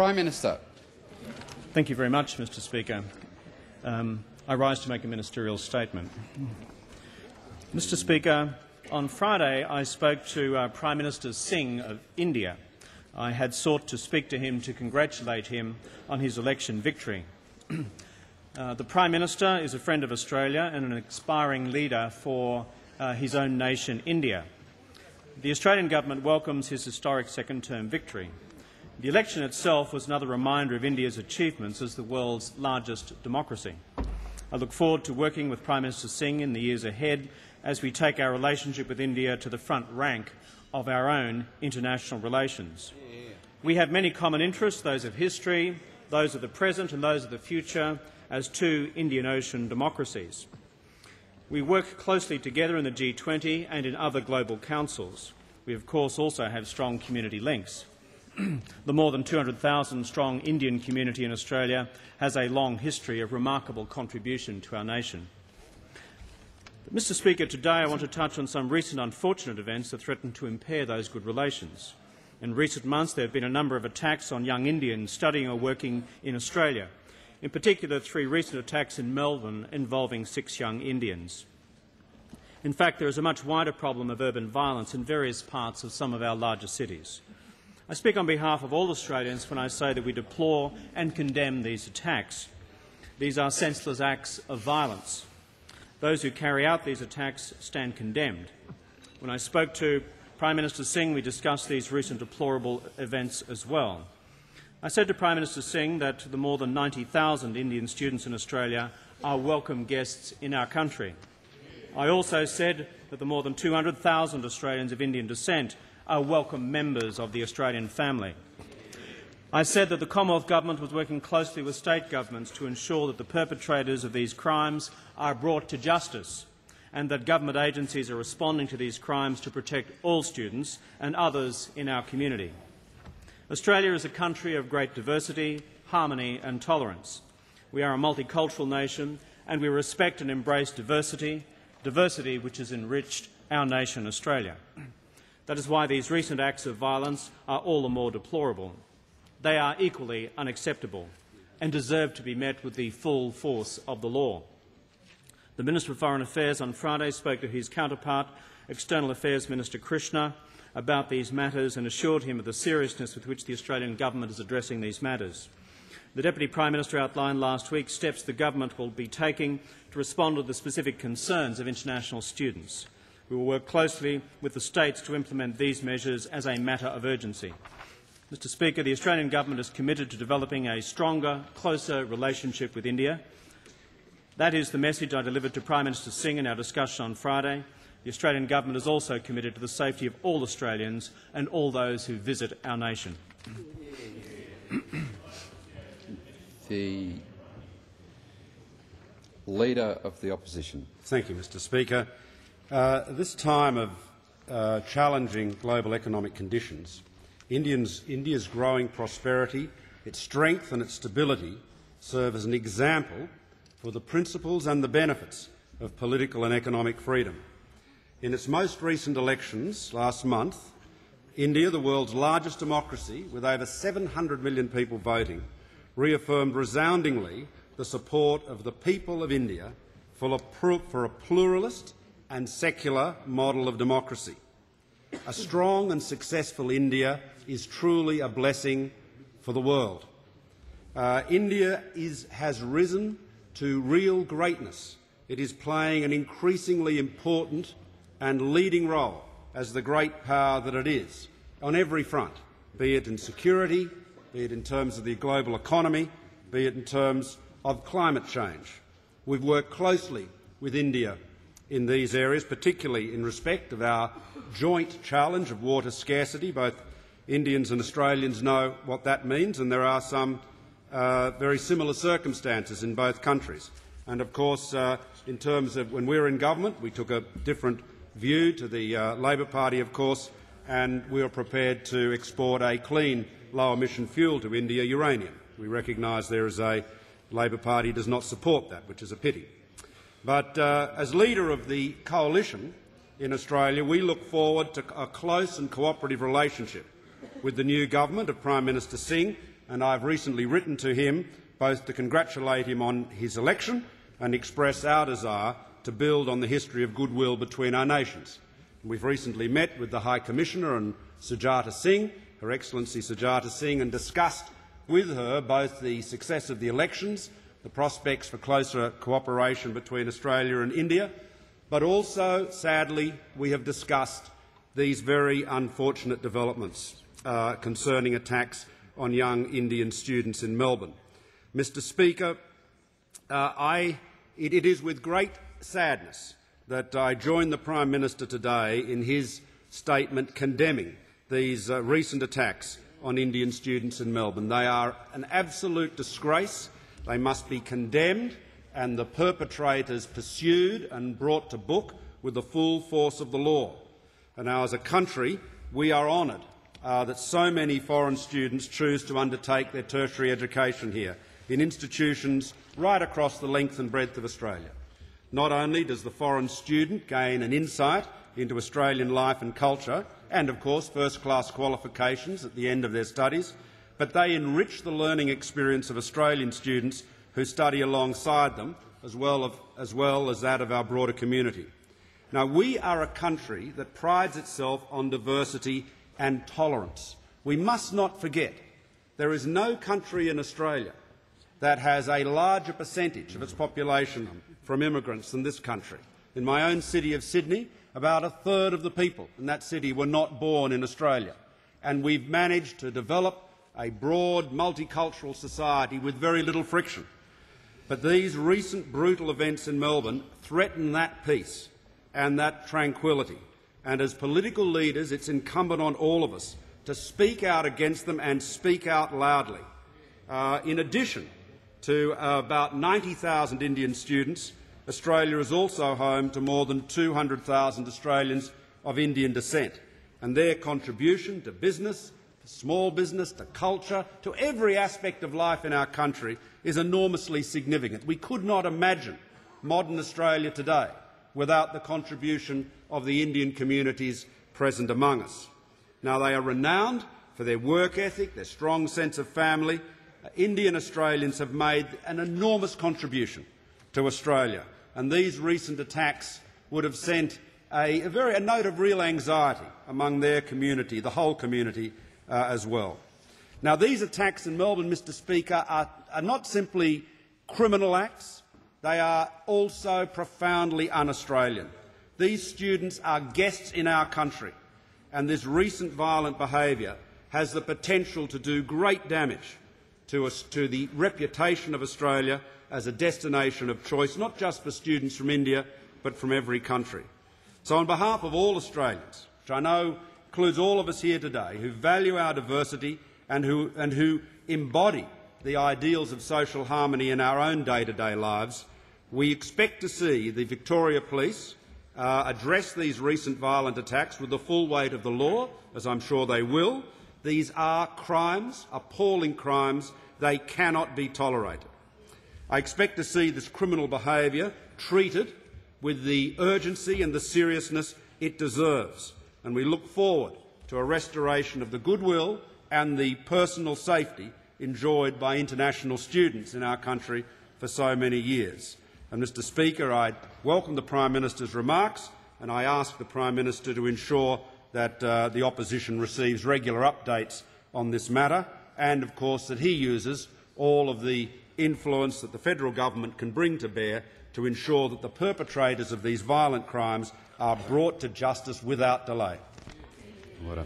Prime Minister. Thank you very much, Mr Speaker. I rise to make a ministerial statement. Mr Speaker, on Friday I spoke to Prime Minister Singh of India. I had sought to speak to him to congratulate him on his election victory. The Prime Minister is a friend of Australia and an aspiring leader for his own nation, India. The Australian government welcomes his historic second-term victory. The election itself was another reminder of India's achievements as the world's largest democracy. I look forward to working with Prime Minister Singh in the years ahead as we take our relationship with India to the front rank of our own international relations. We have many common interests, those of history, those of the present and those of the future, as two Indian Ocean democracies. We work closely together in the G20 and in other global councils. We, of course, also have strong community links. The more than 200,000-strong Indian community in Australia has a long history of remarkable contribution to our nation. But, Mr Speaker, today I want to touch on some recent unfortunate events that threaten to impair those good relations. In recent months there have been a number of attacks on young Indians studying or working in Australia, in particular 3 recent attacks in Melbourne involving 6 young Indians. In fact, there is a much wider problem of urban violence in various parts of some of our larger cities. I speak on behalf of all Australians when I say that we deplore and condemn these attacks. These are senseless acts of violence. Those who carry out these attacks stand condemned. When I spoke to Prime Minister Singh, we discussed these recent deplorable events as well. I said to Prime Minister Singh that the more than 90,000 Indian students in Australia are welcome guests in our country. I also said that the more than 200,000 Australians of Indian descent are welcome members of the Australian family. I said that the Commonwealth Government was working closely with state governments to ensure that the perpetrators of these crimes are brought to justice and that government agencies are responding to these crimes to protect all students and others in our community. Australia is a country of great diversity, harmony and tolerance. We are a multicultural nation and we respect and embrace diversity, diversity which has enriched our nation, Australia. That is why these recent acts of violence are all the more deplorable. They are equally unacceptable and deserve to be met with the full force of the law. The Minister for Foreign Affairs on Friday spoke to his counterpart, External Affairs Minister Krishna, about these matters and assured him of the seriousness with which the Australian government is addressing these matters. The Deputy Prime Minister outlined last week steps the government will be taking to respond to the specific concerns of international students. We will work closely with the states to implement these measures as a matter of urgency. Mr Speaker, the Australian government is committed to developing a stronger, closer relationship with India. That is the message I delivered to Prime Minister Singh in our discussion on Friday. The Australian government is also committed to the safety of all Australians and all those who visit our nation. The Leader of the Opposition. Thank you, Mr Speaker. At this time of challenging global economic conditions, India's growing prosperity, its strength and its stability serve as an example for the principles and the benefits of political and economic freedom. In its most recent elections last month, India, the world's largest democracy with over 700 million people voting, reaffirmed resoundingly the support of the people of India for a pluralist and secular model of democracy. A strong and successful India is truly a blessing for the world. India has risen to real greatness. It is playing an increasingly important and leading role as the great power that it is on every front, be it in security, be it in terms of the global economy, be it in terms of climate change. We've worked closely with India in these areas, particularly in respect of our joint challenge of water scarcity. Both Indians and Australians know what that means, and there are some very similar circumstances in both countries. And of course, in terms of when we were in government, we took a different view to the Labor Party, of course, and we were prepared to export a clean, low-emission fuel to India, uranium. We recognise there is a Labor Party does not support that, which is a pity. But as leader of the coalition in Australia, we look forward to a close and cooperative relationship with the new government of Prime Minister Singh and I have recently written to him both to congratulate him on his election and express our desire to build on the history of goodwill between our nations. We've recently met with the High Commissioner and Sujata Singh, Her Excellency Sujata Singh, and discussed with her both the success of the elections, the prospects for closer cooperation between Australia and India, but also, sadly, we have discussed these very unfortunate developments concerning attacks on young Indian students in Melbourne. Mr. Speaker, it is with great sadness that I join the Prime Minister today in his statement condemning these recent attacks on Indian students in Melbourne. They are an absolute disgrace. They must be condemned and the perpetrators pursued and brought to book with the full force of the law. And now, as a country, we are honoured that so many foreign students choose to undertake their tertiary education here in institutions right across the length and breadth of Australia. Not only does the foreign student gain an insight into Australian life and culture and, of course, first-class qualifications at the end of their studies, but they enrich the learning experience of Australian students who study alongside them, as well as that of our broader community. Now, we are a country that prides itself on diversity and tolerance. We must not forget there is no country in Australia that has a larger percentage of its population from immigrants than this country. In my own city of Sydney, about a third of the people in that city were not born in Australia, and we've managed to develop a broad, multicultural society with very little friction. But these recent brutal events in Melbourne threaten that peace and that tranquillity, and as political leaders it's incumbent on all of us to speak out against them and speak out loudly. In addition to about 90,000 Indian students, Australia is also home to more than 200,000 Australians of Indian descent, and their contribution to business, to small business, to culture, to every aspect of life in our country is enormously significant. We could not imagine modern Australia today without the contribution of the Indian communities present among us. Now, they are renowned for their work ethic, their strong sense of family. Indian Australians have made an enormous contribution to Australia, and these recent attacks would have sent a note of real anxiety among their community, the whole community as well. Now, these attacks in Melbourne, Mr. Speaker, are not simply criminal acts, they are also profoundly un-Australian. These students are guests in our country, and this recent violent behaviour has the potential to do great damage to the reputation of Australia as a destination of choice, not just for students from India, but from every country. So on behalf of all Australians, which I know includes all of us here today, who value our diversity and who embody the ideals of social harmony in our own day-to-day lives, we expect to see the Victoria Police address these recent violent attacks with the full weight of the law, as I'm sure they will. These are crimes, appalling crimes. They cannot be tolerated. I expect to see this criminal behaviour treated with the urgency and the seriousness it deserves, and we look forward to a restoration of the goodwill and the personal safety enjoyed by international students in our country for so many years. And, Mr. Speaker, I welcome the Prime Minister's remarks, and I ask the Prime Minister to ensure that the opposition receives regular updates on this matter and, of course, that he uses all of the influence that the federal government can bring to bear to ensure that the perpetrators of these violent crimes are brought to justice without delay. Order.